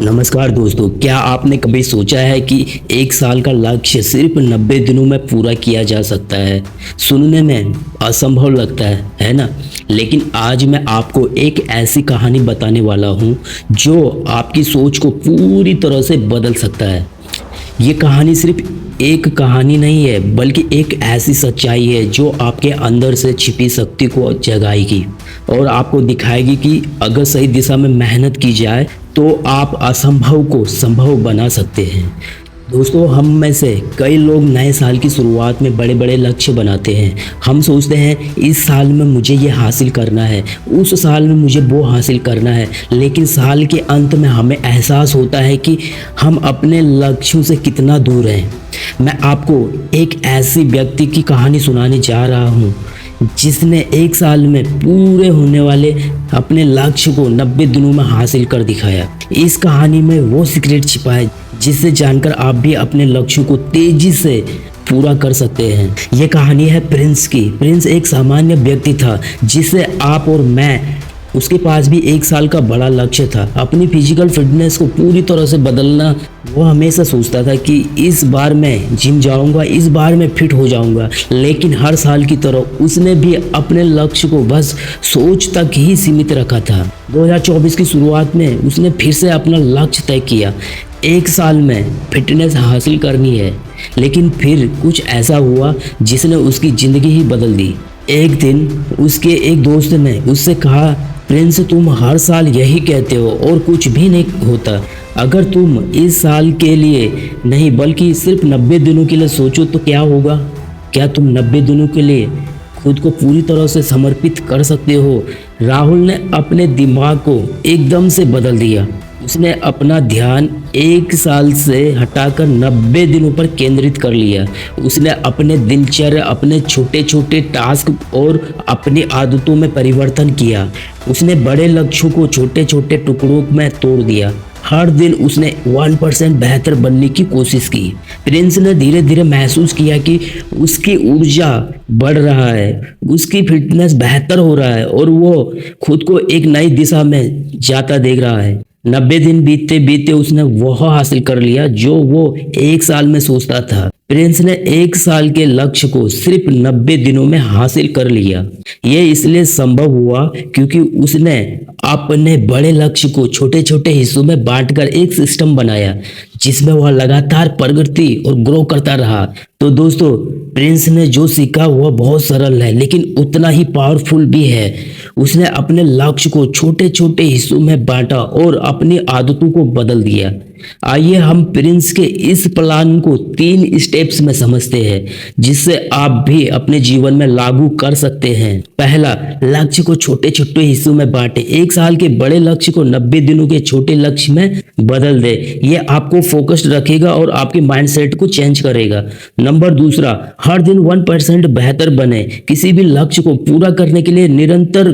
नमस्कार दोस्तों, क्या आपने कभी सोचा है कि एक साल का लक्ष्य सिर्फ 90 दिनों में पूरा किया जा सकता है। सुनने में असंभव लगता है ना। लेकिन आज मैं आपको एक ऐसी कहानी बताने वाला हूँ जो आपकी सोच को पूरी तरह से बदल सकता है। ये कहानी सिर्फ एक कहानी नहीं है, बल्कि एक ऐसी सच्चाई है जो आपके अंदर से छिपी शक्ति को जगाएगी और आपको दिखाएगी कि अगर सही दिशा में मेहनत की जाए तो आप असंभव को संभव बना सकते हैं। दोस्तों, हम में से कई लोग नए साल की शुरुआत में बड़े बड़े लक्ष्य बनाते हैं। हम सोचते हैं इस साल में मुझे ये हासिल करना है, उस साल में मुझे वो हासिल करना है। लेकिन साल के अंत में हमें एहसास होता है कि हम अपने लक्ष्यों से कितना दूर हैं। मैं आपको एक ऐसी व्यक्ति की कहानी सुनाने जा रहा हूँ जिसने एक साल में पूरे होने वाले अपने लक्ष्य को 90 दिनों में हासिल कर दिखाया। इस कहानी में वो सीक्रेट छिपा है जिसे जानकर आप भी अपने लक्ष्यों को तेजी से पूरा कर सकते हैं। ये कहानी है प्रिंस की। प्रिंस एक सामान्य व्यक्ति था जिसे आप और मैं, उसके पास भी एक साल का बड़ा लक्ष्य था, अपनी फिजिकल फिटनेस को पूरी तरह से बदलना। वो हमेशा सोचता था कि इस बार मैं जिम जाऊंगा, इस बार मैं फिट हो जाऊंगा। लेकिन हर साल की तरह उसने भी अपने लक्ष्य को बस सोच तक ही सीमित रखा था। 2024 की शुरुआत में उसने फिर से अपना लक्ष्य तय किया। एक साल में फिटनेस हासिल करनी है। लेकिन फिर कुछ ऐसा हुआ जिसने उसकी ज़िंदगी ही बदल दी। एक दिन उसके एक दोस्त ने उससे कहा, प्रिंस, तुम हर साल यही कहते हो और कुछ भी नहीं होता। अगर तुम इस साल के लिए नहीं बल्कि सिर्फ 90 दिनों के लिए सोचो तो क्या होगा? क्या तुम 90 दिनों के लिए खुद को पूरी तरह से समर्पित कर सकते हो? राहुल ने अपने दिमाग को एकदम से बदल दिया। उसने अपना ध्यान एक साल से हटाकर 90 दिनों पर केंद्रित कर लिया। उसने अपने दिनचर्या, अपने छोटे छोटे टास्क और अपनी आदतों में परिवर्तन किया। उसने बड़े लक्ष्यों को छोटे छोटे टुकड़ों में तोड़ दिया। हर दिन उसने 1% बेहतर बनने की कोशिश की। प्रिंस ने धीरे धीरे महसूस किया कि उसकी ऊर्जा बढ़ रहा है, उसकी फिटनेस बेहतर हो रहा है और वो खुद को एक नई दिशा में जाता देख रहा है। 90 दिन बीतते बीतते उसने वह हासिल कर लिया जो वो एक साल में सोचता था। प्रिंस ने एक साल के लक्ष्य को सिर्फ 90 दिनों में हासिल कर लिया। ये इसलिए संभव हुआ क्योंकि उसने अपने बड़े लक्ष्य को छोटे छोटे हिस्सों में बांटकर एक सिस्टम बनाया जिसमें वह लगातार प्रगति और ग्रो करता रहा। तो दोस्तों, प्रिंस ने जो सीखा वह बहुत सरल है लेकिन उतना ही पावरफुल भी है। उसने अपने लक्ष्य को छोटे छोटे हिस्सों में बांटा और अपनी आदतों को बदल दिया। आइए हम प्रिंस के इस प्लान को 3 स्टेप्स में समझते हैं जिससे आप भी अपने जीवन में लागू कर सकते हैं। पहला, लक्ष्य को छोटे छोटे हिस्सों में बांटे। एक साल के बड़े लक्ष्य को 90 दिनों के छोटे लक्ष्य में बदल दे। ये आपको फोकस्ड रखेगा और आपके माइंडसेट को चेंज करेगा। नंबर दूसरा, हर दिन 1% बेहतर बने। किसी भी लक्ष्य को पूरा करने के लिए निरंतर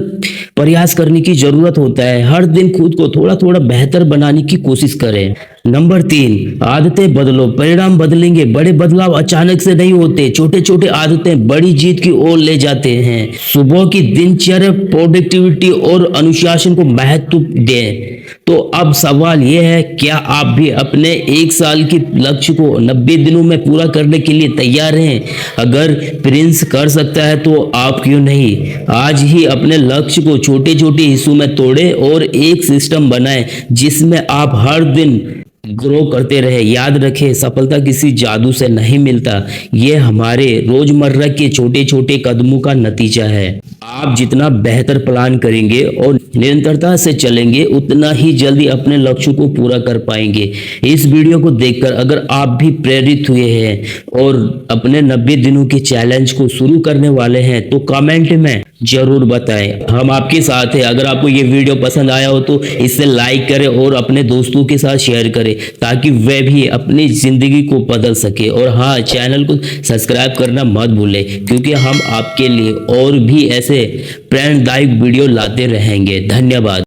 प्रयास करने की जरूरत होता है। हर दिन खुद को थोड़ा थोड़ा बेहतर बनाने की कोशिश करें। नंबर 3, आदतें बदलो, परिणाम बदलेंगे। बड़े बदलाव अचानक से नहीं होते, छोटे छोटे आदतें बड़ी जीत की ओर ले जाते हैं। सुबह की दिनचर्या, प्रोडक्टिविटी और अनुशासन को महत्व दें। तो अब सवाल यह है, क्या आप भी अपने एक साल के लक्ष्य को 90 दिनों में पूरा करने के लिए तैयार हैं? अगर प्रिंस कर सकता है तो आप क्यों नहीं? आज ही अपने लक्ष्य को छोटे छोटे हिस्सों में तोड़ें और एक सिस्टम बनाएं जिसमें आप हर दिन ग्रो करते रहे। याद रखें, सफलता किसी जादू से नहीं मिलता, ये हमारे रोजमर्रा के छोटे छोटे कदमों का नतीजा है। आप जितना बेहतर प्लान करेंगे और निरंतरता से चलेंगे उतना ही जल्दी अपने लक्ष्यों को पूरा कर पाएंगे। इस वीडियो को देखकर अगर आप भी प्रेरित हुए हैं और अपने 90 दिनों के चैलेंज को शुरू करने वाले हैं तो कमेंट में जरूर बताएं, हम आपके साथ हैं। अगर आपको ये वीडियो पसंद आया हो तो इसे लाइक करें और अपने दोस्तों के साथ शेयर करें ताकि वे भी अपनी जिंदगी को बदल सके। और हाँ, चैनल को सब्सक्राइब करना मत भूलें क्योंकि हम आपके लिए और भी ऐसे प्रेरणादायक वीडियो लाते रहेंगे। धन्यवाद।